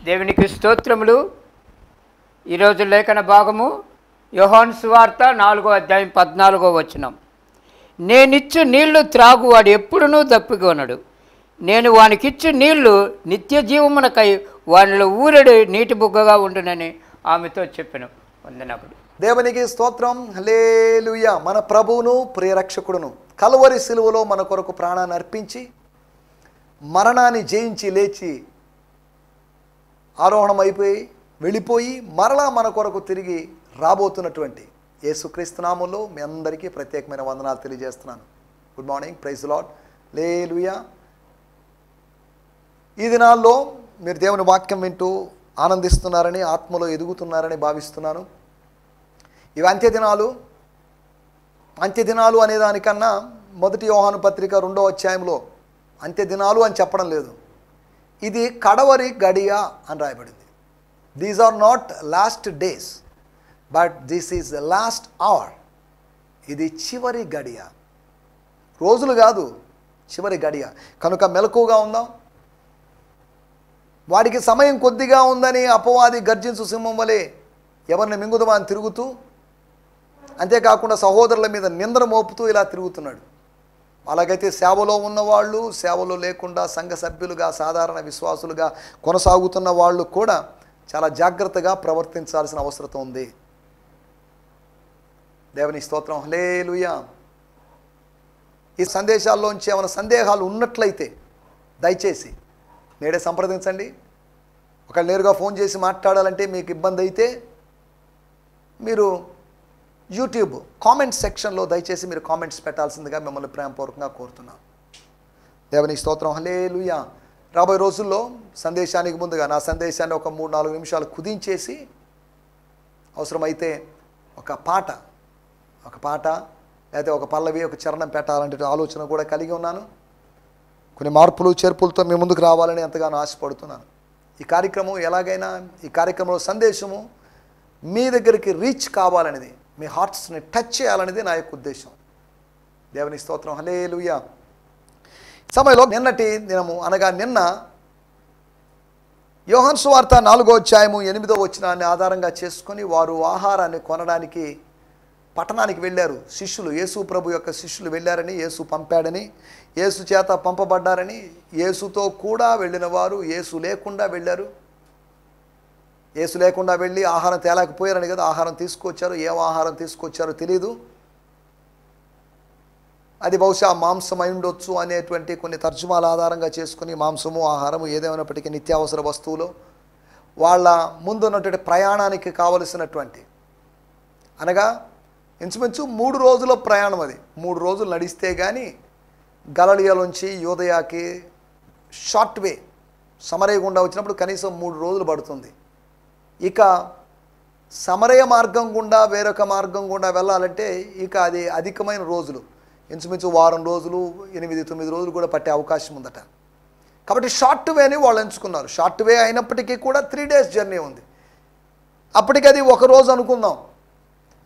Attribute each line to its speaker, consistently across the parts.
Speaker 1: దేవునికి స్తోత్రములు. ఈరోజు లేఖన భాగము యోహాను సువార్త 4వ అధ్యాయం 14వ వచనం. నేనిచ్చు నీళ్లు త్రాగు వాడు ఎప్పుడునూ దప్పికొనడు, నేను వానికిచ్చు నీళ్లు నిత్య జీవమునకై వానిలో ఊరెడు నీటి బుగ్గగా ఉండునని ఆమెతో చెప్పెను. వందనములు.
Speaker 2: దేవునికి స్తోత్రం. హల్లెలూయా. మన ప్రభువును ప్రియరక్షకుడును కల్వరి సిలువలో మన కొరకు ప్రాణాన్ని అర్పించి మరణాన్ని జయించి లేచి ఆరోహణం అయిపోయి వెళ్ళిపోయి మరలా మన కొరకు తిరిగి రాబోతున్నటువంటి యేసుక్రీస్తు నామములో మీ అందరికీ ప్రత్యేకమైన వందనాలు తెలియజేస్తున్నాను. గుడ్ మార్నింగ్, ప్రైజ్ లార్డ్, హల్లెలూయా. ఈ దినాల్లో మీరు దేవుని వాక్యం వింటూ ఆనందిస్తున్నారని, ఆత్మలో ఎదుగుతున్నారని భావిస్తున్నాను. ఇవి అంత్యదినాలు అనే దానికన్నా మొదటి యోహాను పత్రిక 2వ అధ్యాయంలో అంత్యదినాలు అని చెప్పడం లేదు, ఇది కడవరి గడియ అని రాయబడింది. These are not last days, but this is the last hour. ఇది చివరి గడియ, రోజులు కాదు, చివరి గడియ. కనుక మెలకువగా ఉందాం. వాడికి సమయం కొద్దిగా ఉందని అపవాది గర్జించు సింహం వలె ఎవరిని మింగుదమా అని తిరుగుతూ, అంతేకాకుండా సహోదరుల మీద నిందన మోపుతూ ఇలా తిరుగుతున్నాడు. అలాగైతే సేవలో ఉన్నవాళ్ళు, సేవలో లేకుండా సంఘ సభ్యులుగా, సాధారణ విశ్వాసులుగా కొనసాగుతున్న వాళ్ళు కూడా చాలా జాగ్రత్తగా ప్రవర్తించాల్సిన అవసరం ఉంది. దేవుని స్తోత్రం, హల్లెలూయా. ఈ సందేశాల్లోంచి ఏమైనా సందేహాలు ఉన్నట్లయితే దయచేసి నేడే సంప్రదించండి. ఒకళ్ళు నేరుగా ఫోన్ చేసి మాట్లాడాలంటే మీకు ఇబ్బంది అయితే మీరు యూట్యూబ్ కామెంట్ సెక్షన్లో దయచేసి మీరు కామెంట్స్ పెట్టాల్సిందిగా మిమ్మల్ని ప్రేమపూర్వకంగా కోరుతున్నాను. దేవుని స్తోత్రం, హల్లెలూయా. రాబోయే రోజుల్లో సందేశానికి ముందుగా నా సందేశాన్ని ఒక 3-4 నిమిషాలు కుదించేసి అవసరమైతే ఒక పాట లేదా ఒక పల్లవి, ఒక చరణం పెట్టాలంటే ఆలోచన కూడా కలిగి ఉన్నాను. కొన్ని మార్పులు చేర్పులతో మీ ముందుకు రావాలని ఎంతగానో ఆశపడుతున్నాను. ఈ కార్యక్రమం ఎలాగైనా, ఈ కార్యక్రమంలో సందేశము మీ దగ్గరికి రీచ్ కావాలనేది, మీ హార్ట్స్ని టచ్ చేయాలనేది నా యొక్క ఉద్దేశం. దేవుని స్తోత్రం, హల్లెలూయా. సమయంలో నిన్నటి దినము అనగా నిన్న యోహాను సువార్త 4వ అధ్యాయము 8వ వచనాన్ని ఆధారంగా చేసుకొని వారు ఆహారాన్ని కొనడానికి పట్టణానికి వెళ్ళారు. శిష్యులు, యేసు ప్రభు యొక్క శిష్యులు వెళ్ళారని, యేసు పంపాడని, యేసు చేత పంపబడ్డారని, యేసుతో కూడా వెళ్ళిన వారు యేసు లేకుండా వెళ్ళారు. యేసు లేకుండా వెళ్ళి ఆహారం తేలేకపోయారని కదా ఆహారం తీసుకొచ్చారు. ఏం ఆహారం తీసుకొచ్చారో తెలియదు. అది బహుశా మాంసం అయి ఉండొచ్చు అనేటువంటి కొన్ని తర్జుమాల ఆధారంగా చేసుకుని మాంసము, ఆహారము ఏదేమైనప్పటికీ నిత్యావసర వస్తువులు వాళ్ళ ముందున్నటువంటి ప్రయాణానికి కావలసినటువంటి, అనగా ఇంచుమించు 3 రోజుల ప్రయాణం. అది 3 రోజులు నడిస్తే కానీ గలిలయలోంచి యూదయాకి షార్ట్ వే సమరయ గుండా వచ్చినప్పుడు కనీసం 3 రోజులు పడుతుంది. ఇక సమరయ మార్గం గుండా వేరొక మార్గం గుండా వెళ్ళాలంటే ఇక అది అధికమైన రోజులు, ఇంచుమించు వారం రోజులు, 8-9 రోజులు కూడా పట్టే అవకాశం ఉందట. కాబట్టి షార్ట్ వేని వాళ్ళు ఎంచుకున్నారు. షార్ట్ వే అయినప్పటికీ కూడా 3 days జర్నీ ఉంది. అప్పటికి అది 1 రోజు అనుకుందాం.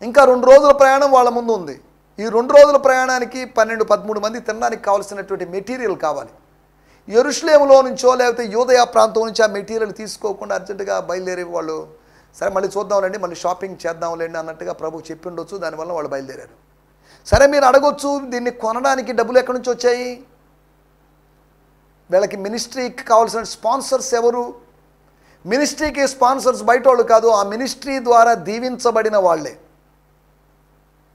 Speaker 2: ఇంకా 2 రోజుల ప్రయాణం వాళ్ళ ముందు ఉంది. ఈ 2 రోజుల ప్రయాణానికి 12-13 మంది తినడానికి కావాల్సినటువంటి మెటీరియల్ కావాలి. యెరూషలేములో నుంచో లేకపోతే యూదయ ప్రాంతం నుంచి ఆ మెటీరియల్ తీసుకోకుండా అర్జెంటుగా బయలుదేరే వాళ్ళు, సరే మళ్ళీ చూద్దాంలేండి, మళ్ళీ షాపింగ్ చేద్దాంలేండి అన్నట్టుగా ప్రభు చెప్పి ఉండొచ్చు. దానివల్ల వాళ్ళు బయలుదేరారు. సరే, మీరు అడగొచ్చు, దీన్ని కొనడానికి డబ్బులు ఎక్కడి నుంచి వచ్చాయి? వీళ్ళకి మినిస్ట్రీకి కావాల్సిన స్పాన్సర్స్ ఎవరు? మినిస్ట్రీకి స్పాన్సర్స్ బయట వాళ్ళు కాదు, ఆ మినిస్ట్రీ ద్వారా దీవించబడిన వాళ్ళే.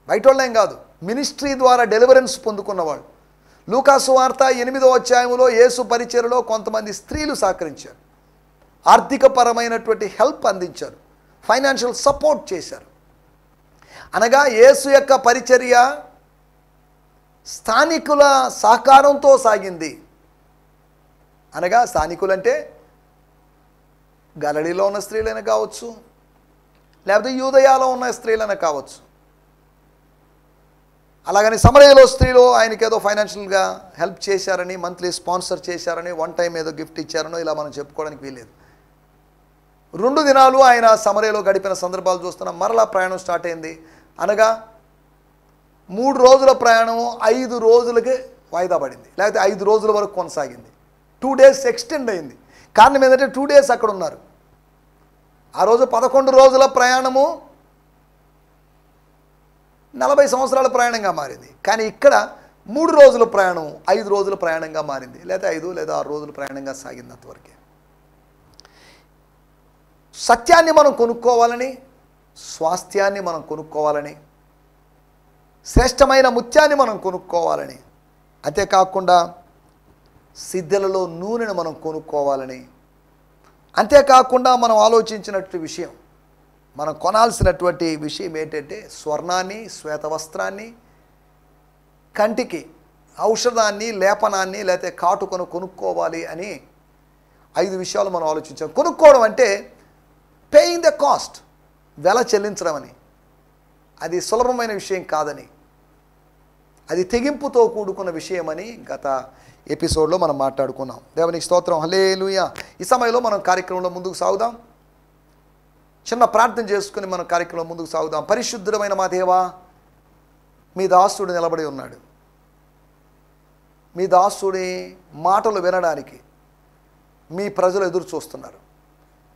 Speaker 2: బయట వాళ్ళేం కాదు, మినిస్ట్రీ ద్వారా డెలివరెన్స్ పొందుకున్న వాళ్ళు. లూకా సువార్త 8వ అధ్యాయంలో యేసు పరిచర్యలో కొంతమంది స్త్రీలు సహకరించారు, ఆర్థికపరమైనటువంటి హెల్ప్ అందించారు, ఫైనాన్షియల్ సపోర్ట్ చేశారు. అనగా యేసు యొక్క పరిచర్య స్థానికుల సహకారంతో సాగింది. అనగా స్థానికులంటే గలిలయలో ఉన్న స్త్రీలైనా కావచ్చు, లేకపోతే యూదయాలో ఉన్న స్త్రీలైనా కావచ్చు. అలాగని సమరయలో స్త్రీలు ఆయనకి ఏదో ఫైనాన్షియల్గా హెల్ప్ చేశారని, మంత్లీ స్పాన్సర్ చేశారని, 1 time ఏదో గిఫ్ట్ ఇచ్చారనో ఇలా మనం చెప్పుకోవడానికి వీల్లేదు. 2 దినాలు ఆయన సమరయలో గడిపిన సందర్భాలు చూస్తున్నాం. మరలా ప్రయాణం స్టార్ట్ అయింది. అనగా 3 రోజుల ప్రయాణం 5 రోజులకి వాయిదా పడింది, లేకపోతే 5 రోజుల వరకు కొనసాగింది. 2 days ఎక్స్టెండ్ అయింది. కారణం ఏంటంటే 2 days అక్కడ ఉన్నారు. ఆ రోజు 11 రోజుల ప్రయాణము 40 సంవత్సరాల ప్రయాణంగా మారింది. కానీ ఇక్కడ 3 రోజుల ప్రయాణం 5 రోజుల ప్రయాణంగా మారింది, లేదా 5 లేదా 6 రోజుల ప్రయాణంగా సాగింది. అంతవరకే. సత్యాన్ని మనం కొనుక్కోవాలని, స్వాస్థ్యాన్ని మనం కొనుక్కోవాలని, శ్రేష్టమైన ముత్యాన్ని మనం కొనుక్కోవాలని, అంతేకాకుండా సిద్ధలలో నూనెను మనం కొనుక్కోవాలని, అంతేకాకుండా మనం ఆలోచించినట్టు విషయం, మనం కొనాల్సినటువంటి విషయం ఏంటంటే స్వర్ణాన్ని, శ్వేతవస్త్రాన్ని, కంటికి ఔషధాన్ని, లేపనాన్ని, లేకపోతే కాటుకను కొనుక్కోవాలి అని 5 విషయాలు మనం ఆలోచించాం. కొనుక్కోవడం అంటే పేయింగ్ ద కాస్ట్, వెల చెల్లించడం అని. అది సులభమైన విషయం కాదని, అది తెగింపుతో కూడుకున్న విషయమని గత ఎపిసోడ్లో మనం మాట్లాడుకున్నాం. దేవునికి స్తోత్రం, హల్లెలూయా. ఈ సమయంలో మనం కార్యక్రమంలో ముందుకు సాగుదాం. చిన్న ప్రార్థన చేసుకుని మనం కార్యక్రమంలో ముందుకు సాగుదాం. పరిశుద్ధమైన మా దేవా, మీ దాసుడు నిలబడి ఉన్నాడు. మీ దాసుడి మాటలు వినడానికి మీ ప్రజలు ఎదురు చూస్తున్నారు.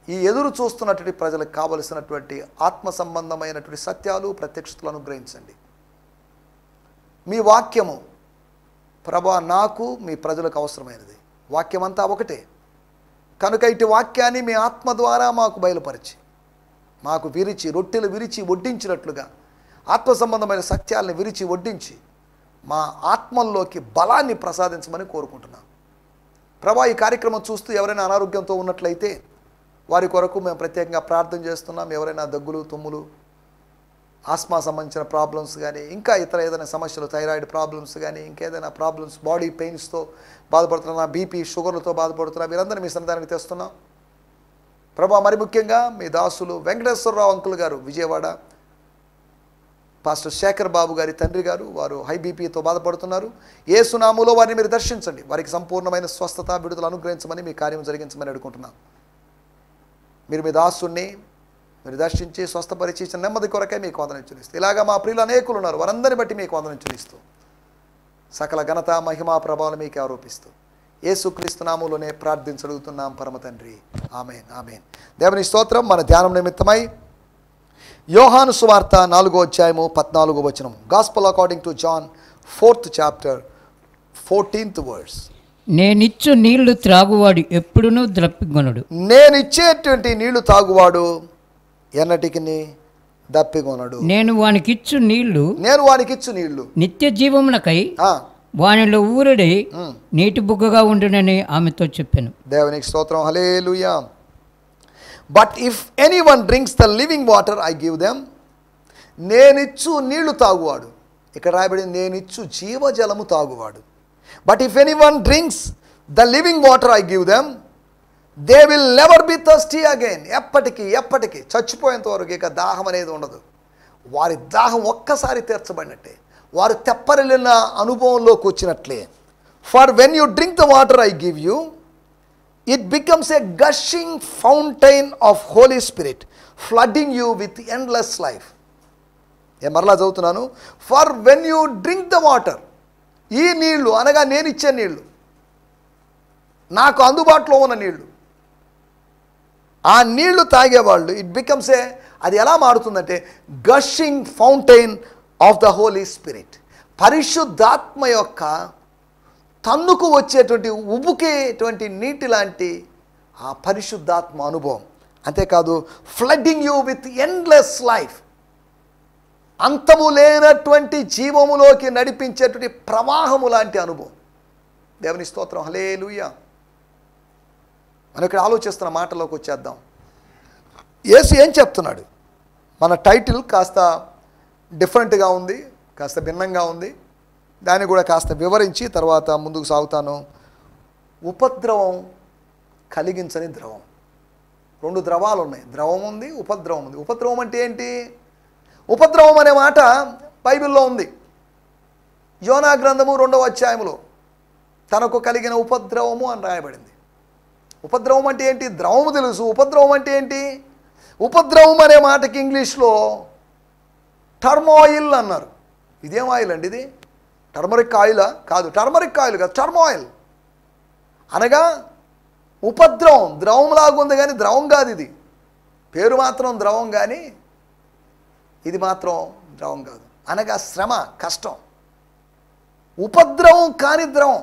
Speaker 2: ఈ ఎదురు చూస్తున్నటువంటి ప్రజలకు కావలసినటువంటి ఆత్మ సంబంధమైనటువంటి సత్యాలు, ప్రత్యక్షతలు అనుగ్రహించండి. మీ వాక్యము ప్రభా నాకు, మీ ప్రజలకు అవసరమైనది. వాక్యం అంతా ఒకటే కనుక ఇటు వాక్యాన్ని మీ ఆత్మ ద్వారా మాకు బయలుపరిచి, మాకు విరిచి, రొట్టెలు విరిచి వడ్డించినట్లుగా ఆత్మ సంబంధమైన సత్యాలను విరిచి వడ్డించి మా ఆత్మల్లోకి బలాన్ని ప్రసాదించమని కోరుకుంటున్నాం. ప్రభా, ఈ కార్యక్రమం చూస్తూ ఎవరైనా అనారోగ్యంతో ఉన్నట్లయితే వారి కొరకు మేము ప్రత్యేకంగా ప్రార్థన చేస్తున్నాం. ఎవరైనా దగ్గులు, తుమ్ములు, ఆస్మా సంబంధించిన ప్రాబ్లమ్స్ కానీ, ఇంకా ఇతర ఏదైనా సమస్యలు, థైరాయిడ్ ప్రాబ్లమ్స్ కానీ, ఇంకేదైనా ప్రాబ్లమ్స్, బాడీ పెయిన్స్తో బాధపడుతున్నా, బీపీ, షుగర్లతో బాధపడుతున్నా, వీరందరినీ మీ సన్నిధానానికి తెస్తున్నాం. ప్రభా, మరి ముఖ్యంగా మీ దాసులు వెంకటేశ్వరరావు అంకుల్ గారు, విజయవాడ, పాస్టర్ శేఖర్ బాబు గారి తండ్రి గారు, వారు హై బీపీతో బాధపడుతున్నారు. యేసు నామములో వారిని మీరు దర్శించండి. వారికి సంపూర్ణమైన స్వస్థత, విడుదల అనుగ్రహించమని, మీ కార్యం జరిగించమని అడుగుకుంటున్నాం. మీరు మీ దాసుని మీరు దర్శించి స్వస్థపరిచి ఇచ్చిన నెమ్మది కొరకే మీకు వందనం చెల్లిస్తూ, ఇలాగా మా ప్రియులు అనేకులు ఉన్నారు, వారందరిని బట్టి మీకు వందనం చెల్లిస్తూ, సకల ఘనత, మహిమా, ప్రభావం మీకు ఆరోపిస్తూ యేసుక్రీస్తు నామములోనే ప్రార్థించడుగుతున్నాం పరమ తండ్రి. ఆమేన్, ఆమేన్. దేవుని స్తోత్రం. మన ధ్యానం నిమిత్తమై యోహాను సువార్త 4వ అధ్యాయము 14వ వచనం. Gospel according to John 4th chapter 14th verse.
Speaker 1: నేనిచ్చు నీళ్లు త్రాగువాడు ఎప్పుడునూ దప్పికొనడు.
Speaker 2: నేనిచ్చేటువంటి నీళ్లు తాగువాడు ఎన్నటికి దప్పికొనడు.
Speaker 1: నేను వానికిచ్చు నీళ్లు నిత్య జీవమునకై వానిలో ఊరడి నీటి బుగ్గగా ఉండునని ఆమెతో చెప్పాను.
Speaker 2: దేవునికి స్తోత్రం, hallelujah. But if anyone drinks the living water I give them. నేనిచ్చు నీళ్లు తాగువాడు, ఇక్కడ రాయబడింది నేనిచ్చు జీవజలము తాగువాడు. But if anyone drinks the living water I give them they will never be thirsty again. ఎప్పటికీ చచ్చిపోయేంత వరకు ఇక దాహం అనేది ఉండదు. వారి దాహం ఒక్కసారి తీర్చబడినట్టే, వారు తెప్పరిల్లిన అనుభవంలోకి వచ్చినట్లే. For when you drink the water I give you, it becomes a gushing fountain of Holy Spirit flooding you with endless life. మరలా చదువుతున్నాను. For when you drink the water, ఈ నీళ్లు అనగా నేను ఇచ్చే నీళ్లు, నాకు అందుబాటులో ఉన్న నీళ్లు, ఆ నీళ్లు తాగేవాళ్ళు, ఇట్ బికమ్స్ అది ఎలా మారుతుందంటే gushing fountain of the holy spirit. పరిశుద్ధాత్మ యొక్క తన్నుకు వచ్చేటువంటి, ఉబుకేటువంటి నీటి లాంటి ఆ పరిశుద్ధాత్మ అనుభవం. అంతేకాదు flooding you with endless life, అంతము లేనటువంటి జీవములోకి నడిపించేటువంటి ప్రవాహము లాంటి అనుభవం. దేవుని స్తోత్రం, హల్లెలూయా. మనం ఇక్కడ ఆలోచిస్తున్న మాటలోకి వచ్చేద్దాం. యేసు ఏం చెప్తున్నాడు? మన టైటిల్ కాస్త డిఫరెంట్గా ఉంది, కాస్త భిన్నంగా ఉంది. దాన్ని కూడా కాస్త వివరించి తర్వాత ముందుకు సాగుతాను. ఉపద్రవం కలిగించని ద్రవం. 2 ద్రవాలు ఉన్నాయి, ద్రవం ఉంది, ఉపద్రవం ఉంది. ఉపద్రవం అంటే ఏంటి? ఉపద్రవం అనే మాట బైబిల్లో ఉంది. యోనా గ్రంథము 2వ అధ్యాయములో తనకు కలిగిన ఉపద్రవము అని రాయబడింది. ఉపద్రవం అంటే ఏంటి? ద్రవము తెలుసు. ఉపద్రవం అంటే ఏంటి? ఉపద్రవం అనే మాటకి ఇంగ్లీష్లో టర్మాయిల్ అన్నారు. ఇదేం ఆయిల్ అండి ఇది? టర్మరిక్ ఆయిలా? కాదు, టర్మరిక్ ఆయిల్ కాదు, టర్మాయిల్ అనగా ఉపద్రవం. ద్రవం లాగా ఉంది కానీ ద్రవం కాదు ఇది. పేరు మాత్రం ద్రవం కానీ ఇది మాత్రం ద్రవం కాదు. అనగా శ్రమ, కష్టం, ఉపద్రవం కాని ద్రవం,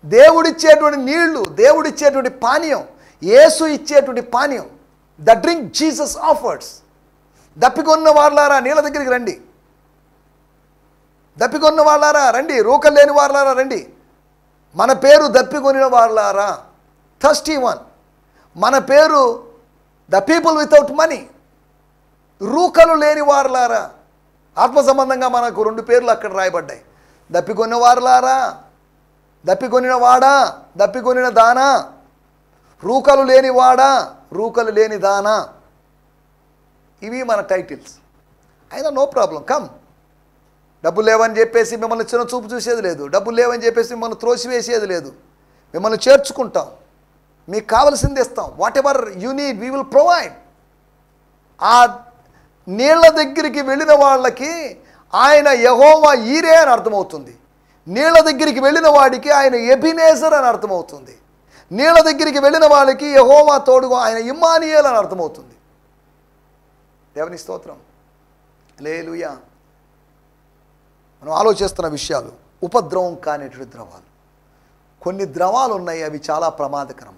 Speaker 2: దేవుడిచ్చేటువంటి నీళ్లు, దేవుడిచ్చేటువంటి పానీయం, యేసు ఇచ్చేటువంటి పానీయం, ద డ్రింక్ జీసస్ ఆఫర్స్. దప్పికొన్న వాళ్ళారా నీళ్ళ దగ్గరికి రండి, దప్పికొన్న వాళ్ళారా రండి, రూకలు లేని వాళ్ళారా రండి. మన పేరు దప్పికొనిన వాళ్ళారా, థర్స్టీ వన్. మన పేరు ద పీపుల్ వితౌట్ మనీ, రూకలు లేని వారులారా. ఆత్మ సంబంధంగా మనకు 2 పేర్లు అక్కడ రాయబడ్డాయి. దప్పికొన్న వారులారా, దప్పికొనిన వాడా, దప్పికొనిన దానా, రూకలు లేని వాడా, రూకలు లేని దానా. ఇవి మన టైటిల్స్. అయినా నో ప్రాబ్లం, కమ్. డబ్బులు లేవని చెప్పేసి మిమ్మల్ని చిన్న చూపు చూసేది లేదు, డబ్బులు లేవని చెప్పేసి మిమ్మల్ని త్రోసివేసేది లేదు. మిమ్మల్ని చేర్చుకుంటాం, మీకు కావలసింది ఇస్తాం. What ever you need we will provide. ఆ నీళ్ల దగ్గరికి వెళ్ళిన వాళ్ళకి ఆయన యెహోవా ఈరే అని అర్థమవుతుంది. నీళ్ల దగ్గరికి వెళ్ళిన వాడికి ఆయన ఎబినేజర్ అని అర్థమవుతుంది. నీళ్ల దగ్గరికి వెళ్ళిన వాళ్ళకి యెహోవా తోడుగా ఆయన ఇమ్మానుయేల్ అని అర్థమవుతుంది. దేవుని స్తోత్రం, హల్లెలూయా. మనం ఆలోచిస్తున్న విషయాలు ఉపద్రవం కానిటువంటి ద్రవాలు. కొన్ని ద్రవాలు ఉన్నాయి, అవి చాలా ప్రమాదకరం.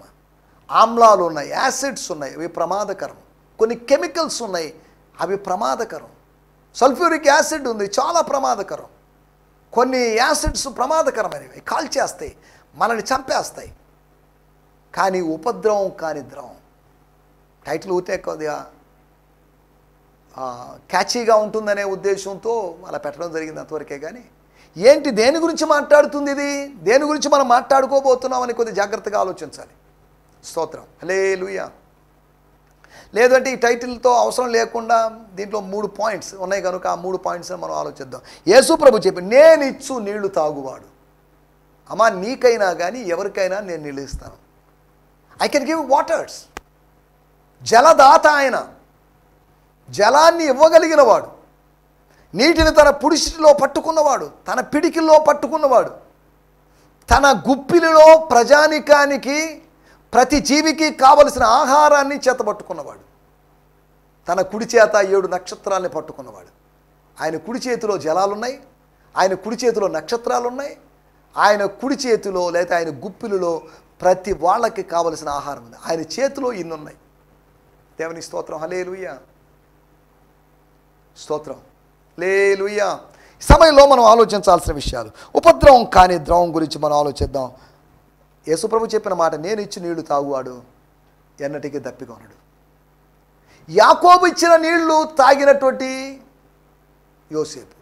Speaker 2: ఆమ్లాలు ఉన్నాయి, యాసిడ్స్ ఉన్నాయి, అవి ప్రమాదకరం. కొన్ని కెమికల్స్ ఉన్నాయి, అవి ప్రమాదకరం. సల్ఫ్యూరిక్ యాసిడ్ ఉంది, చాలా ప్రమాదకరం. కొన్ని యాసిడ్స్ ప్రమాదకరమైనవి, కాల్చేస్తాయి, మనల్ని చంపేస్తాయి. కానీ ఉపద్రవం కాని ద్రవం, టైటిల్ ఊతే కొద్దిగా క్యాచీగా ఉంటుందనే ఉద్దేశంతో అలా పెట్టడం జరిగింది అంతవరకే. కానీ ఏంటి, దేని గురించి మాట్లాడుతుంది ఇది, దేని గురించి మనం మాట్లాడుకోబోతున్నామని కొద్దిగా జాగ్రత్తగా ఆలోచించాలి. స్తోత్రం, హల్లెలూయా. లేదంటే ఈ టైటిల్తో అవసరం లేకుండా దీంట్లో 3 పాయింట్స్ ఉన్నాయి కనుక ఆ 3 పాయింట్స్ మనం ఆలోచిద్దాం. యేసు ప్రభు చెప్పి, నేను ఇచ్చు నీళ్లు తాగువాడు. అమ్మా, నీకైనా కానీ ఎవరికైనా నేను నీళ్ళు ఇస్తాను. I can give waters. జలదాత ఆయన, జలాన్ని ఇవ్వగలిగిన వాడు, నీటిని తన పుడిసిలో పట్టుకున్నవాడు, తన పిడికిల్లో పట్టుకున్నవాడు, తన గుప్పిలిలో ప్రజానికానికి ప్రతి జీవికి కావలసిన ఆహారాన్ని చేతపట్టుకున్నవాడు, తన కుడి చేత 7 నక్షత్రాలని పట్టుకున్నవాడు. ఆయన కుడి చేతిలో జలాలున్నాయి, ఆయన కుడి చేతిలో నక్షత్రాలున్నాయి, ఆయన కుడి చేతిలో లేదా ఆయన గుప్పిలిలో ప్రతి వాళ్ళకి కావలసిన ఆహారం ఉంది. ఆయన చేతిలో ఇన్నున్నాయి. దేవుని స్తోత్రం, హల్లెలూయా, స్తోత్రం, హల్లెలూయా. ఈ సమయంలో మనం ఆలోచించాల్సిన విషయాలు, ఉపద్రవం కాని ద్రవం గురించి మనం ఆలోచిద్దాం. యేసుప్రభు చెప్పిన మాట, నేను ఇచ్చి నీళ్లు తాగువాడు ఎన్నటికీ దప్పికొనడు. యాకోబు ఇచ్చిన నీళ్లు తాగినటువంటి యోసేపు,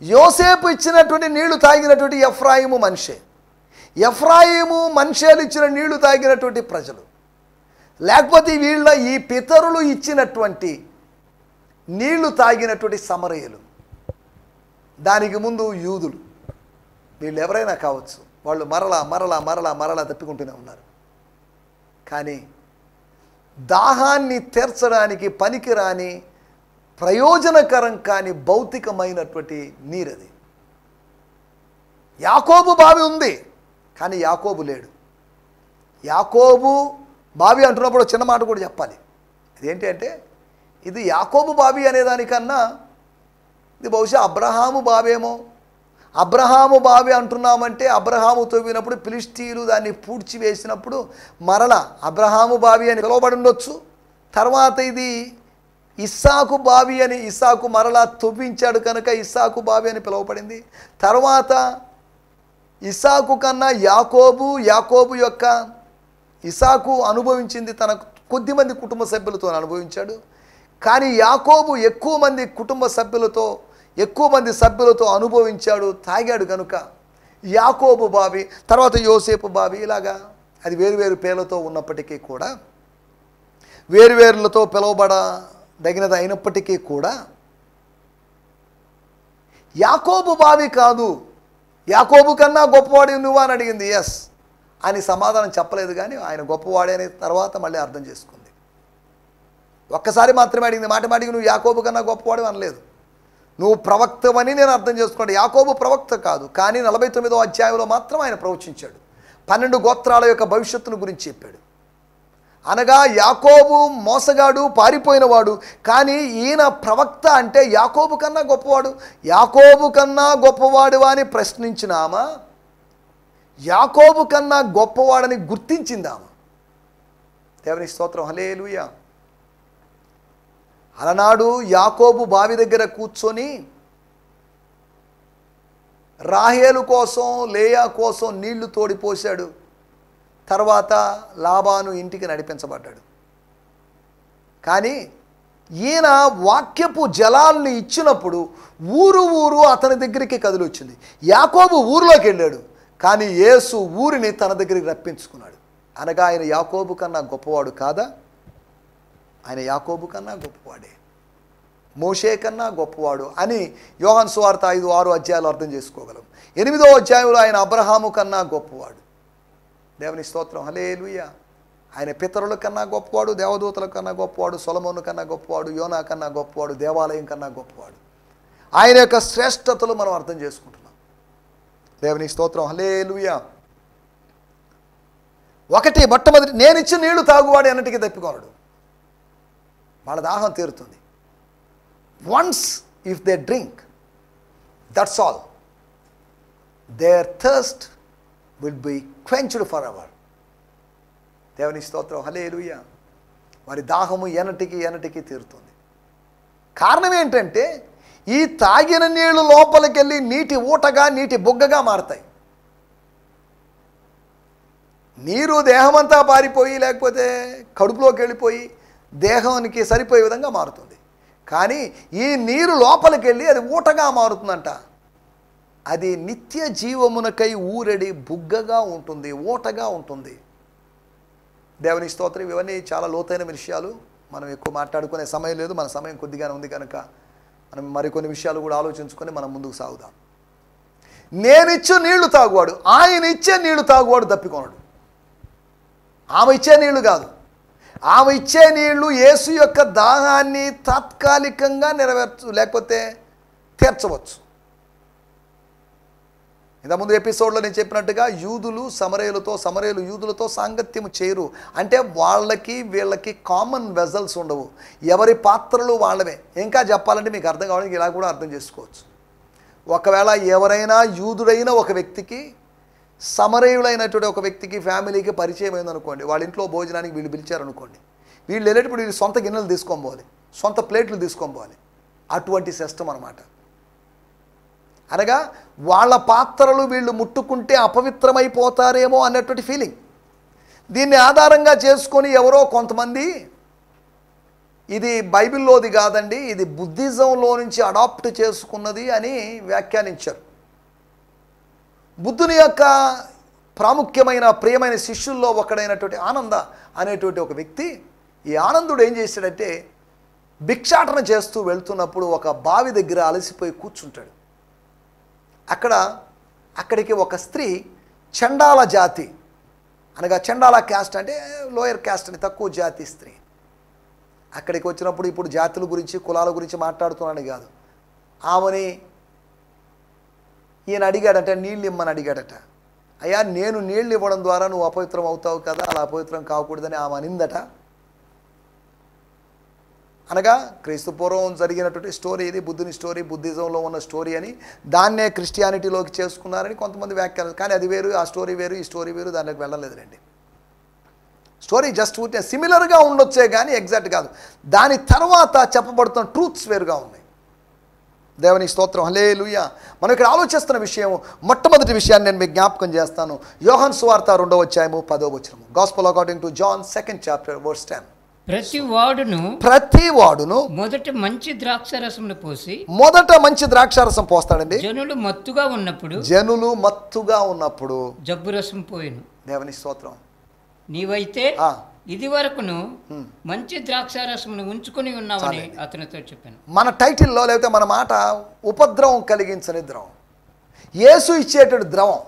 Speaker 2: యోసేపు ఇచ్చినటువంటి నీళ్లు తాగినటువంటి ఎఫ్రాయిము మనిషే, ఎఫ్రాయిము మనిషేలు ఇచ్చిన నీళ్లు తాగినటువంటి ప్రజలు, లేకపోతే వీళ్ళ ఈ పితరులు ఇచ్చినటువంటి నీళ్లు తాగినటువంటి సమరయులు, దానికి ముందు యూదులు, వీళ్ళు ఎవరైనా కావచ్చు. వాళ్ళు మరలా మరలా మరలా మరలా తప్పికుంటూనే ఉన్నారు. కానీ దాహాన్ని తీర్చడానికి పనికిరాని, ప్రయోజనకరం కాని భౌతికమైనటువంటి నీరది. యాకోబు బావి ఉంది, కానీ యాకోబు లేడు. యాకోబు బావి అంటున్నప్పుడు చిన్న మాట కూడా చెప్పాలి. అదేంటి అంటే, ఇది యాకోబు బావి అనేదానికన్నా ఇది బహుశా అబ్రహాము బావేమో. అబ్రహాము బావి అంటున్నామంటే, అబ్రహాము తవ్వినప్పుడు ఫిలిష్తీయులు దాన్ని పూడ్చివేసినప్పుడు మరల అబ్రహాము బావి అని పిలువబడి ఉండొచ్చు. తర్వాత ఇది ఇస్సాకు బావి అని, ఇస్సాకు మరలా తవ్వించాడు కనుక ఇస్సాకు బావి అని పిలువబడింది. తర్వాత ఇస్సాకు కన్నా యాకోబు యొక్క ఇస్సాకు అనుభవించింది తన కొద్దిమంది కుటుంబ సభ్యులతో అనుభవించాడు. కానీ యాకోబు ఎక్కువ మంది కుటుంబ సభ్యులతో, ఎక్కువ మంది సభ్యులతో అనుభవించాడు, తాగాడు కనుక యాకోబు బావి. తర్వాత యోసేపు బావి. ఇలాగా అది వేరువేరు పేర్లతో ఉన్నప్పటికీ కూడా, వేరువేరులతో పిలువబడదగినది అయినప్పటికీ కూడా యాకోబు బావి కాదు. యాకోబు కన్నా గొప్పవాడి నువ్వు అని అడిగింది. ఎస్ అని సమాధానం చెప్పలేదు, కానీ ఆయన గొప్పవాడే అనే తర్వాత మళ్ళీ అర్థం చేసుకుంది. ఒక్కసారి మాత్రమే అడిగింది, మాటికి నువ్వు యాకోబు కన్నా గొప్పవాడు అనలేదు. నువ్వు ప్రవక్తవని నేను అర్థం చేసుకోండి. యాకోబు ప్రవక్త కాదు, కానీ 49వ అధ్యాయంలో మాత్రం ఆయన ప్రవచించాడు. 12 గోత్రాల యొక్క భవిష్యత్తును గురించి చెప్పాడు. అనగా యాకోబు మోసగాడు, పారిపోయినవాడు. కానీ ఈయన ప్రవక్త అంటే యాకోబు కన్నా గొప్పవాడు. యాకోబు కన్నా గొప్పవాడు అని ప్రశ్నించినామా, యాకోబు కన్నా గొప్పవాడని గుర్తించిందామా? దేవుని స్తోత్రం, హల్లెలూయా. అలనాడు యాకోబు బావి దగ్గర కూర్చొని రాహేలు కోసం, లేయా కోసం నీళ్లు తోడిపోశాడు. తర్వాత లాబాను ఇంటికి నడిపించబడ్డాడు. కానీ ఈయన వాక్యపు జలాల్ని ఇచ్చినప్పుడు ఊరు ఊరు అతని దగ్గరికి కదిలొచ్చింది. యాకోబు ఊరిలోకి వెళ్ళాడు, కానీ యేసు ఊరిని తన దగ్గరికి రప్పించుకున్నాడు. అనగా ఆయన యాకోబు కన్నా గొప్పవాడు కాదా? ఆయన యాకోబు కన్నా గొప్పవాడే, మోషే కన్నా గొప్పవాడు అని యోహాను సువార్త 5-6 అధ్యాయాలు అర్థం చేసుకోగలం. 8వ అధ్యాయంలో ఆయన అబ్రహాము కన్నా గొప్పవాడు. దేవుని స్తోత్రం, హల్లెలూయా. ఆయన పితరుల కన్నా గొప్పవాడు, దేవదూతల కన్నా గొప్పవాడు, సొలొమోను కన్నా గొప్పవాడు, యోనా కన్నా గొప్పవాడు, దేవాలయం కన్నా గొప్పవాడు. ఆయన యొక్క శ్రేష్టతలు మనం అర్థం చేసుకుంటున్నాం. దేవుని స్తోత్రం, హల్లెలూయా. మొట్టమొదటి నేనిచ్చిన నీళ్లు తాగువాడు ఎన్నటికీ తప్పికొనడు. వాళ్ళ దాహం తీరుతుంది. Once if they drink, that's all, their thirst will be quenched forever. దేవుని స్తోత్రం, హల్లెలూయా. వారి దాహము ఎన్నటికీ తీరుతుంది. కారణం ఏంటంటే ఈ తాగిన నీళ్లు లోపలికి వెళ్ళి నీటి ఊటగా, నీటి బుగ్గగా మారతాయి. నీరు దేహమంతా పారిపోయి, లేకపోతే కడుపులోకి వెళ్ళిపోయి దేహానికి సరిపోయే విధంగా మారుతుంది. కానీ ఈ నీరు లోపలికి వెళ్ళి అది ఊటగా మారుతుందంట. అది నిత్య జీవమునకై ఊరడి బుగ్గగా ఉంటుంది, ఊటగా ఉంటుంది. దేవుని స్తోత్రం. ఇవన్నీ చాలా లోతైన విషయాలు. మనం ఎక్కువ మాట్లాడుకునే సమయం లేదు, మన సమయం కొద్దిగానే ఉంది కనుక మనం మరికొన్ని విషయాలు కూడా ఆలోచించుకొని మనం ముందుకు సాగుదాం. నేనిచ్చే నీళ్లు తాగువాడు, ఆయన ఇచ్చే నీళ్లు తాగువాడు తప్పికొనడు. ఆమె ఇచ్చే నీళ్లు కాదు, ఆమె ఇచ్చే నీళ్లు యేసు యొక్క దాహాన్ని తాత్కాలికంగా లేకపోతే తీర్చవచ్చు. ఇంతకుముందు ఎపిసోడ్లో నేను చెప్పినట్టుగా యూదులు సమరయులు యూదులతో సాంగత్యము చేయరు. అంటే వాళ్ళకి వీళ్ళకి కామన్ వెజల్స్ ఉండవు, ఎవరి పాత్రలు వాళ్ళవే. ఇంకా చెప్పాలంటే మీకు అర్థం కావడానికి ఇలా కూడా అర్థం చేసుకోవచ్చు. ఒకవేళ ఎవరైనా యూదుడైన ఒక వ్యక్తికి సమరయులైనటువంటి ఒక వ్యక్తికి ఫ్యామిలీకి పరిచయం అయిందనుకోండి, వాళ్ళ ఇంట్లో భోజనానికి వీళ్ళు పిలిచారనుకోండి, వీళ్ళు వెళ్ళేటప్పుడు వీళ్ళు సొంత గిన్నెలు తీసుకొని పోవాలి, సొంత ప్లేట్లు తీసుకొని పోవాలి. అటువంటి సిస్టమ్ అనమాట. అనగా వాళ్ళ పాత్రలు వీళ్ళు ముట్టుకుంటే అపవిత్రమైపోతారేమో అన్నటువంటి ఫీలింగ్. దీన్ని ఆధారంగా చేసుకొని ఎవరో కొంతమంది ఇది బైబిల్లోది కాదండి, ఇది బుద్ధిజంలో నుంచి అడాప్ట్ చేసుకున్నది అని వ్యాఖ్యానించారు. బుద్ధుని యొక్క ప్రాముఖ్యమైన ప్రియమైన శిష్యుల్లో ఒకడైనటువంటి ఆనంద అనేటువంటి ఒక వ్యక్తి, ఈ ఆనందుడు ఏం చేశాడంటే భిక్షాటన చేస్తూ వెళ్తున్నప్పుడు ఒక బావి దగ్గర అలసిపోయి కూర్చుంటాడు. అక్కడికి ఒక స్త్రీ చండాల జాతి, అనగా చండాల క్యాస్ట్ అంటే లోయర్ క్యాస్ట్ అని, తక్కువ జాతి స్త్రీ అక్కడికి వచ్చినప్పుడు, ఇప్పుడు జాతుల గురించి కులాల గురించి మాట్లాడుతున్నాను కాదు, ఆమెని ఈయన అడిగాడట, నీళ్ళు ఇమ్మని అడిగాడట. అయ్యా, నేను నీళ్ళు ఇవ్వడం ద్వారా నువ్వు అపవిత్రం అవుతావు కదా, అలా అపవిత్రం కాకూడదని ఆమె అనిందట. అనగా క్రీస్తు పూర్వం జరిగినటువంటి స్టోరీ ఇది, బుద్ధుని స్టోరీ, బుద్ధిజంలో ఉన్న స్టోరీ అని, దాన్నే క్రిస్టియానిటీలోకి చేసుకున్నారని కొంతమంది వ్యాఖ్యానం. కానీ అది వేరు, ఆ స్టోరీ వేరు, ఈ స్టోరీ వేరు, దాంట్లోకి వెళ్ళలేదులేండి. స్టోరీ జస్ట్ సిమిలర్గా ఉండొచ్చే కానీ ఎగ్జాక్ట్ కాదు. దాని తర్వాత చెప్పబడుతున్న ట్రూత్స్ వేరుగా ఉన్నాయి. దేవుని స్తోత్రం, హల్లెలూయా. మనం ఇక్కడ ఆలోచిస్తున్న విషయం, మొట్టమొదటి విషయాన్ని నేను మీకు జ్ఞాపకం చేస్తాను. యోహాను సువార్త 2వ అధ్యాయము 10వ వచనం. Gospel according to John 2nd chapter verse 10.
Speaker 1: ప్రతి వాడును మొదట మంచి ద్రాక్షారసం పోస్తాడండి. జనులు మత్తుగా ఉన్నప్పుడు జబ్బు రసం పోయిను. దేవుని స్తోత్రం. నీవైతే ఇది వరకును మంచి ద్రాక్షారసమును ఉంచుకొని ఉన్నావని అతనితో చెప్పాను. మన టైటిల్లో లేకపోతే మన మాట ఉపద్రవం కలిగించని ద్రవం. యేసు ఇచ్చేటువంటి ద్రవం,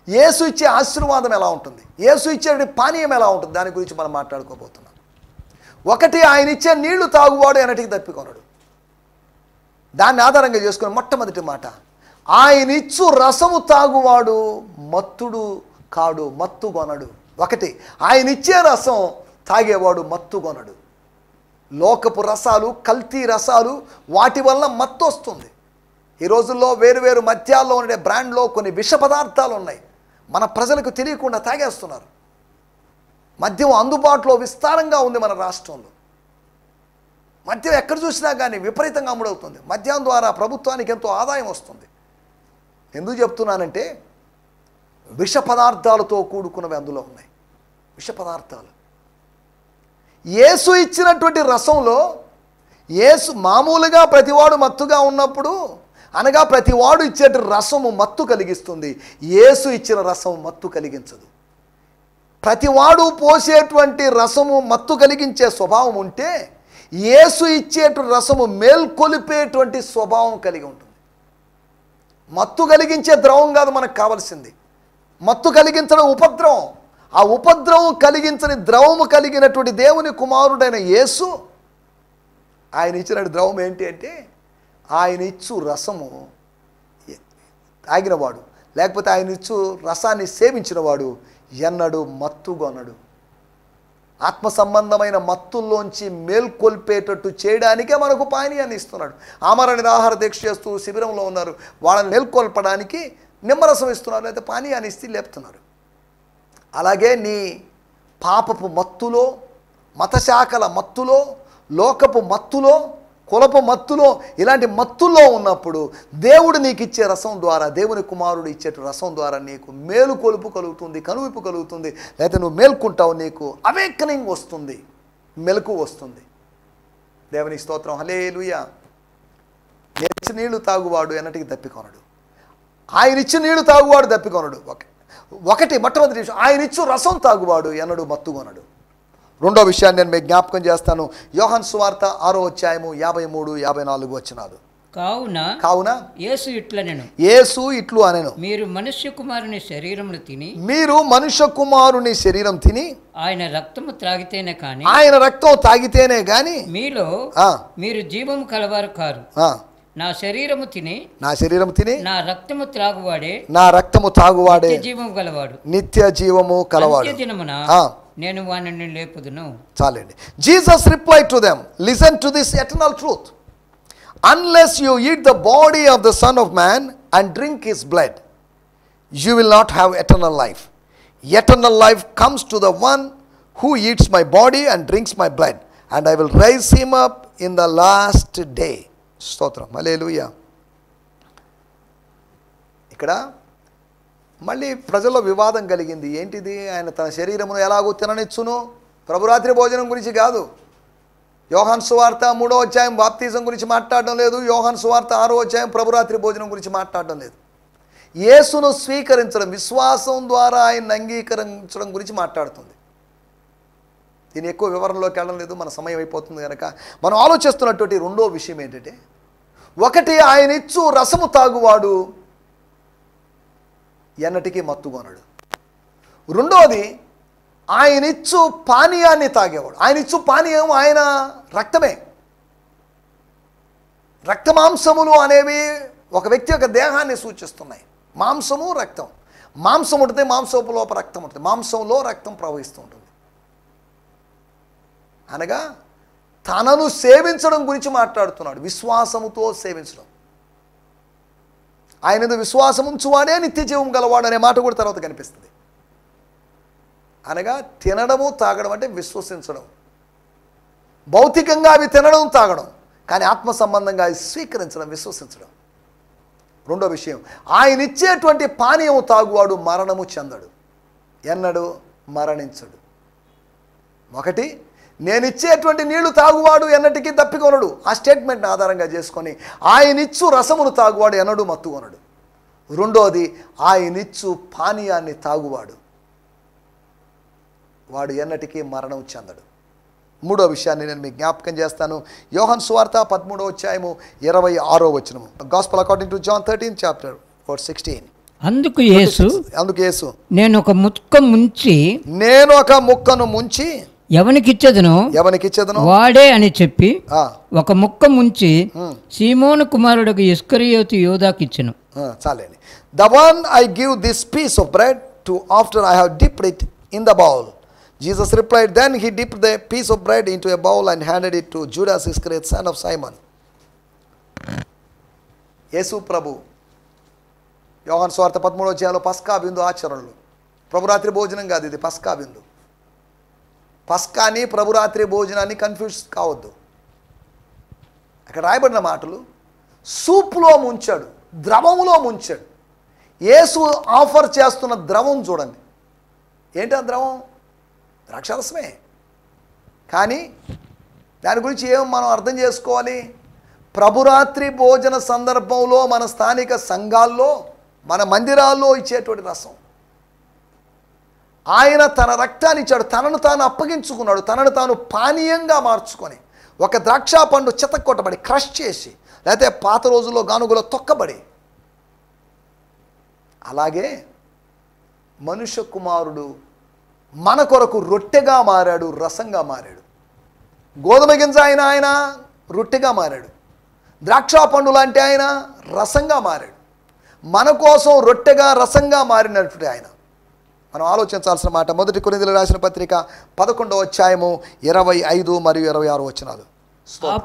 Speaker 1: యేసు ఇచ్చే ఆశీర్వాదం ఎలా ఉంటుంది, యేసు ఇచ్చేటువంటి పానీయం ఎలా ఉంటుంది, దాని గురించి మనం మాట్లాడుకోబోతున్నాం. ఒకటి, ఆయన ఇచ్చే నీళ్లు తాగువాడు ఎన్నటికి తప్పికొనడు. దాన్ని ఆధారంగా చేసుకుని మొట్టమొదటి మాట, ఆయన ఇచ్చు రసము తాగువాడు మత్తుడు కాడు, మత్తుకొనడు. ఒకటి, ఆయన ఇచ్చే రసం
Speaker 2: తాగేవాడు మత్తుగొనడు. లోకపు రసాలు, కల్తీ రసాలు, వాటి వల్ల మత్తు వస్తుంది. ఈ రోజుల్లో వేరు మద్యాల్లో ఉండే బ్రాండ్లో కొన్ని విష పదార్థాలు ఉన్నాయి. మన ప్రజలకు తెలియకుండా తాగేస్తున్నారు. మద్యం అందుబాటులో విస్తారంగా ఉంది మన రాష్ట్రంలో. మద్యం ఎక్కడ చూసినా కానీ విపరీతంగా అమ్ముడవుతుంది. మద్యం ద్వారా ప్రభుత్వానికి ఎంతో ఆదాయం వస్తుంది. ఎందుకు చెప్తున్నానంటే విష పదార్థాలతో కూడుకున్నవి అందులో ఉన్నాయి. విష పదార్థాలు. యేసు ఇచ్చినటువంటి రసంలో, యేసు మామూలుగా ప్రతివాడు మత్తుగా ఉన్నప్పుడు, అనగా ప్రతివాడు ఇచ్చేటి రసము మత్తు కలిగిస్తుంది. యేసు ఇచ్చిన రసం మత్తు కలిగించదు. ప్రతివాడు పోసేటువంటి రసము మత్తు కలిగించే స్వభావం ఉంటే, యేసు ఇచ్చేటువంటి రసము మేల్కొలిపేటువంటి స్వభావం కలిగి ఉంటుంది. మత్తు కలిగించే ద్రవం కాదు మనకు కావాల్సింది. మత్తు కలిగించడం ఉపద్రవం. ఆ ఉపద్రవం కలిగించని ద్రవము కలిగినటువంటి దేవుని కుమారుడైన యేసు, ఆయన ఇచ్చిన ద్రవం ఏంటి అంటే, ఆయన ఇచ్చు రసము తాగినవాడు, లేకపోతే ఆయన ఇచ్చు రసాన్ని సేవించినవాడు ఎన్నడు మత్తుగొనడు. ఆత్మ సంబంధమైన మత్తుల్లోంచి మేల్కొల్పేటట్టు చేయడానికే మనకు పానీయాన్ని ఇస్తున్నాడు. ఆమర నిరాహార దీక్ష చేస్తూ శిబిరంలో ఉన్నారు, వాళ్ళని మేల్కొల్పడానికి నిమ్మరసం ఇస్తున్నారు, లేకపోతే పానీయాన్ని ఇస్తే లేపుతున్నారు. అలాగే నీ పాపపు మత్తులో, మతశాఖల మత్తులో, లోకపు మత్తులో, కులపు మత్తులో, ఇలాంటి మత్తుల్లో ఉన్నప్పుడు దేవుడు నీకు ఇచ్చే రసం ద్వారా, దేవుని కుమారుడు ఇచ్చే రసం ద్వారా నీకు మేలు కొలుపు కలుగుతుంది, కనువిప్పు కలుగుతుంది. లేకపోతే నువ్వు మేల్కుంటావు, నీకు అవేకనింగ్ వస్తుంది, మెలకు వస్తుంది. దేవుని స్తోత్రం, హల్లెలూయా. నేను ఇచ్చిన నీళ్లు తాగువాడు ఎన్నటికి దప్పికొనడు. ఆయన ఇచ్చిన నీళ్లు తాగువాడు దప్పికొనడు. మొట్టమొదటి విషయం, ఆయన ఇచ్చు రసం తాగువాడు ఎన్నడు మత్తుకొనడు. రెండో విషయాన్ని నేను మీకు జ్ఞాపకం చేస్తాను. యోహాను సువార్త 6వ అధ్యాయము 53-54 వచనాలు. కావున యేసు ఇట్లు అనెను,
Speaker 1: మీరు మనుష్య కుమారుని శరీరమును తిని,
Speaker 2: మీరు మనుష్య కుమారుని శరీరం తిని
Speaker 1: ఆయన రక్తము త్రాగితేనే కానీ,
Speaker 2: ఆయన రక్తం తాగితేనే గాని
Speaker 1: మీలో మీరు జీవము కలవారు కారు. నా శరీరము తిని నా రక్తము త్రాగువాడే జీవము గలవాడు,
Speaker 2: నిత్య జీవము కలవాడు.
Speaker 1: దినమున నేను వానిని లేపుదును.
Speaker 2: చాలండి. Jesus replied to them, listen to this eternal truth. Unless you eat the body of the Son of Man and drink his blood, you will not have eternal life. Eternal life comes to the one who eats my body and drinks my blood, and I will raise him up in the last day. స్తోత్రం, హల్లెలూయా. ఇక్కడ మళ్ళీ ప్రజల్లో వివాదం కలిగింది. ఏంటిది? ఆయన తన శరీరమును ఎలాగో తిననిచ్చును. ప్రభురాత్రి భోజనం గురించి కాదు. యోహాను సువార్త 3వ అధ్యాయం బాప్తిజం గురించి మాట్లాడడం లేదు. యోహాను సువార్త 6వ అధ్యాయం ప్రభురాత్రి భోజనం గురించి మాట్లాడడం లేదు. యేసును స్వీకరించడం, విశ్వాసం ద్వారా ఆయన్ని అంగీకరించడం గురించి మాట్లాడుతుంది. దీని ఎక్కువ వివరణలోకి వెళ్ళడం లేదు, మన సమయం అయిపోతుంది కనుక మనం ఆలోచిస్తున్నటువంటి రెండో విషయం ఏంటంటే, ఒకటి, ఆయన ఇచ్చు రసము తాగువాడు ఎన్నటికీ మత్తుగొనడు. రెండోది, ఆయన ఇచ్చు పానీయాన్ని తాగేవాడు. ఆయన ఇచ్చు పానీయం ఆయన రక్తమే. రక్తమాంసములు అనేవి ఒక వ్యక్తి యొక్క దేహాన్ని సూచిస్తున్నాయి. మాంసము, రక్తం. మాంసం ఉంటుంది, మాంసపు లోపల రక్తం ఉంటుంది. మాంసంలో రక్తం ప్రవహిస్తూ ఉంటుంది. అనగా తనను సేవించడం గురించి మాట్లాడుతున్నాడు. విశ్వాసముతో సేవించడం. ఆయన విశ్వాసం ఉంచువాడే నిత్య జీవం గలవాడు అనే మాట కూడా తర్వాత కనిపిస్తుంది. అనగా తినడము, తాగడం అంటే విశ్వసించడం. భౌతికంగా అవి తినడం, తాగడం, కానీ ఆత్మ సంబంధంగా అవి స్వీకరించడం, విశ్వసించడం. రెండో విషయం, ఆయన ఇచ్చేటువంటి పానీయం తాగువాడు మరణము చెందడు, ఎన్నడు మరణించడు. ఒకటి, నేను ఇచ్చేటువంటి నీళ్లు తాగువాడు ఎన్నటికీ దప్పికొనడు. ఆ స్టేట్మెంట్ని ఆధారంగా చేసుకొని ఆయనిచ్చు రసమును తాగువాడు ఎన్నడూ మత్తుకొనడు. రెండోది, ఆయనిచ్చు పానీయాన్ని తాగువాడు వాడు ఎన్నటికీ మరణం చెందడు. మూడో విషయాన్ని నేను మీకు జ్ఞాపకం చేస్తాను. యోహాను సువార్త 13వ అధ్యాయము 26వ వచనము. Gospel according to John 13 chapter verse 16.
Speaker 1: అందుకు యేసు నేను ఒక ముక్కను ముంచి ఎవనికిచ్చేదను వాడే అని చెప్పి ఒక ముక్క ముంచి సీమోను కుమారుడకు ఇస్కరియోతు యోదాకిచ్చెను.
Speaker 2: చాలండి. The one I give this piece of bread to after I have dipped it in the bowl. Jesus replied, then he dipped the piece of bread into a bowl and handed it to Judas Iscariot, son of Simon. యేసు ప్రభు యోహాను సువార్త 13వ అధ్యాయంలో పస్కా విందు ఆచరణలు. ప్రభురాత్రి భోజనం కాదు ఇది, పస్కా విందు. పస్కాని ప్రభురాత్రి భోజనాన్ని కన్ఫ్యూజ్ కావద్దు. అక్కడ రాయబడిన మాటలు సూపులో ముంచాడు, ద్రవములో ముంచాడు. యేసు ఆఫర్ చేస్తున్న ద్రవం చూడండి. ఏంటి ఆ ద్రవం? ద్రాక్షారసమే. కానీ దాని గురించి ఏం మనం అర్థం చేసుకోవాలి? ప్రభురాత్రి భోజన సందర్భంలో మన స్థానిక సంఘాల్లో, మన మందిరాల్లో ఇచ్చేటువంటి రసం. ఆయన తన రక్తాన్ని ఇచ్చాడు, తనను తాను అప్పగించుకున్నాడు, తనను తాను పానీయంగా మార్చుకొని, ఒక ద్రాక్ష పండు చితక్కొట్టబడి క్రష్ చేసి, లేకపోతే పాత రోజుల్లో గానుగులో తొక్కబడి, అలాగే మనుష్య కుమారుడు మన కొరకు రొట్టెగా మారాడు, రసంగా మారాడు. గోధుమ గింజ ఆయన రొట్టెగా మారాడు. ద్రాక్ష పండు లాంటి ఆయన రసంగా మారాడు. మన కోసం రొట్టెగా రసంగా మారినటువంటి ఆయన. మనం ఆలోచించాల్సిన మాట. 1 కొరింథీయులకు రాసిన పత్రిక 11వ అధ్యాయము 25 మరియు 26 వచనాలు.
Speaker 1: ఆ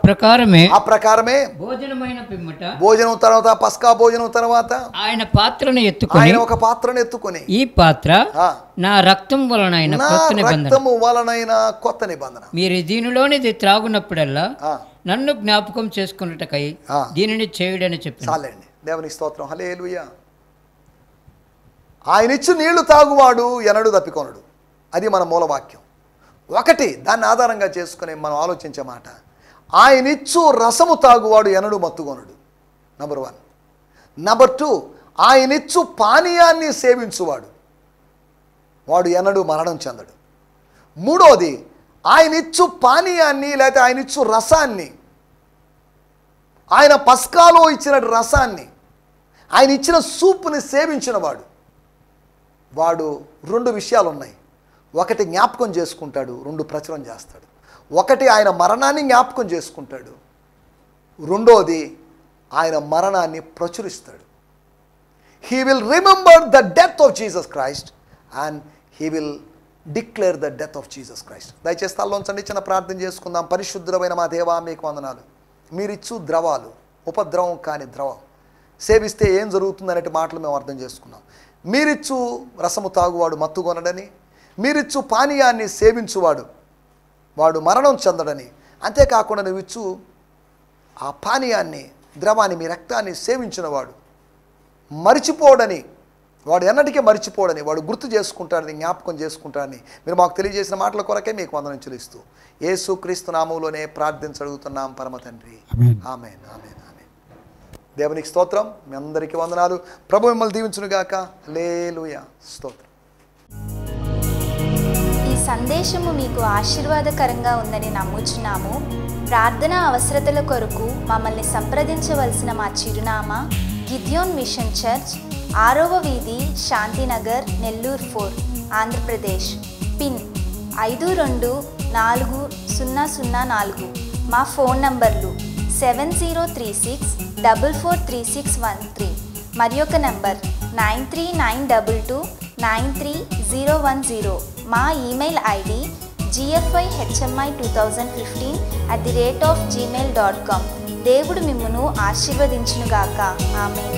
Speaker 1: ప్రకారమే
Speaker 2: భోజనమైన పిమ్మట, భోజనం తర్వాత, పస్కా భోజనం తర్వాత
Speaker 1: ఆయన పాత్రను ఎత్తుకొని,
Speaker 2: ఆయన ఒక పాత్రను ఎత్తుకొని,
Speaker 1: ఈ పాత్ర నా రక్తం వలనైన కొత్త నిబంధన. మీరు దీనిలోనిది త్రాగునప్పుడల్లా నన్ను జ్ఞాపకం చేసుకున్నటకై దీనిని చేయుడని చెప్పి.
Speaker 2: చాలండి. దేవునికి స్తోత్రం. హల్లెలూయా. ఆయన ఇచ్చు నీళ్లు తాగువాడు ఎన్నడూ తప్పికొనడు. అది మన మూలవాక్యం. ఒకటి, దాన్ని ఆధారంగా చేసుకుని మనం ఆలోచించే మాట, ఆయన ఇచ్చు రసము తాగువాడు ఎన్నడూ మత్తుకొనడు. నంబర్ 1. నంబర్ 2, ఆయన ఇచ్చు పానీయాన్ని సేవించువాడు వాడు ఎన్నడూ మరణం చెందడు. మూడోది, ఆయన ఇచ్చు పానీయాన్ని లేకపోతే ఆయన ఇచ్చు రసాన్ని, ఆయన పస్కాలో ఇచ్చిన రసాన్ని, ఆయన ఇచ్చిన సూపుని సేవించిన వాడు 2 విషయాలు ఉన్నాయి. ఒకటి జ్ఞాపకం చేసుకుంటాడు, 2 ప్రచురం చేస్తాడు. ఒకటి ఆయన మరణాన్ని జ్ఞాపకం చేసుకుంటాడు, రెండోది ఆయన మరణాన్ని ప్రచురిస్తాడు. He will remember the death of Jesus Christ and he will declare the death of Jesus Christ. దయచేసి తల్లోంచండి, చిన్న ప్రార్థన చేసుకుందాం. పరిశుద్ధమైన మా దేవా, మీకు వందనాలు. మీరిచ్చు ద్రవాలు ఉపద్రవం కాని ద్రవం. సేవిస్తే ఏం జరుగుతుంది అనే మాటలు మేము అర్థం చేసుకున్నాం. మీరిచ్చు రసము తాగువాడు మత్తుకొనడని, మీరిచ్చు పానీయాన్ని సేవించువాడు వాడు మరణం చెందడని, అంతేకాకుండా నువ్వు ఇచ్చు ఆ పానీయాన్ని, ద్రవాన్ని, మీ రక్తాన్ని సేవించినవాడు మరిచిపోడని, వాడు ఎన్నటికీ మరిచిపోడని, వాడు గుర్తు చేసుకుంటాడని, జ్ఞాపకం చేసుకుంటాడని మీరు మాకు తెలియజేసిన మాటల కొరకే మీకు వందనం చెల్లిస్తూ యేసుక్రీస్తు నామములోనే ప్రార్థించడుగుతున్నాం పరమ తండ్రి. ఆమేన్, ఆమేన్, ఆమేన్. దేవునికి స్తోత్రం. మీ అందరికీ వందనాలు. ప్రభు మిమ్మల్ని దీవించునుగాక. హల్లెలూయా. స్తోత్రం.
Speaker 3: ఈ సందేశము మీకు ఆశీర్వాదకరంగా ఉందని నమ్ముచున్నాము. ప్రార్థన అవసరతల కొరకు మమ్మల్ని సంప్రదించవలసిన మా చిరునామా గిద్యోన్ మిషన్ చర్చ్, 6వ వీధి, శాంతినగర్, నెల్లూరు 4, ఆంధ్రప్రదేశ్. పిన్ 524004. మా ఫోన్ నంబర్లు 7036443613 మరి ఒక నంబర్ 9392293010. మా ఈమెయిల్ ఐడి gfihmi2015@gmail.com. దేవుడు మిమ్మును ఆశీర్వదించునుగాక. ఆమేన్.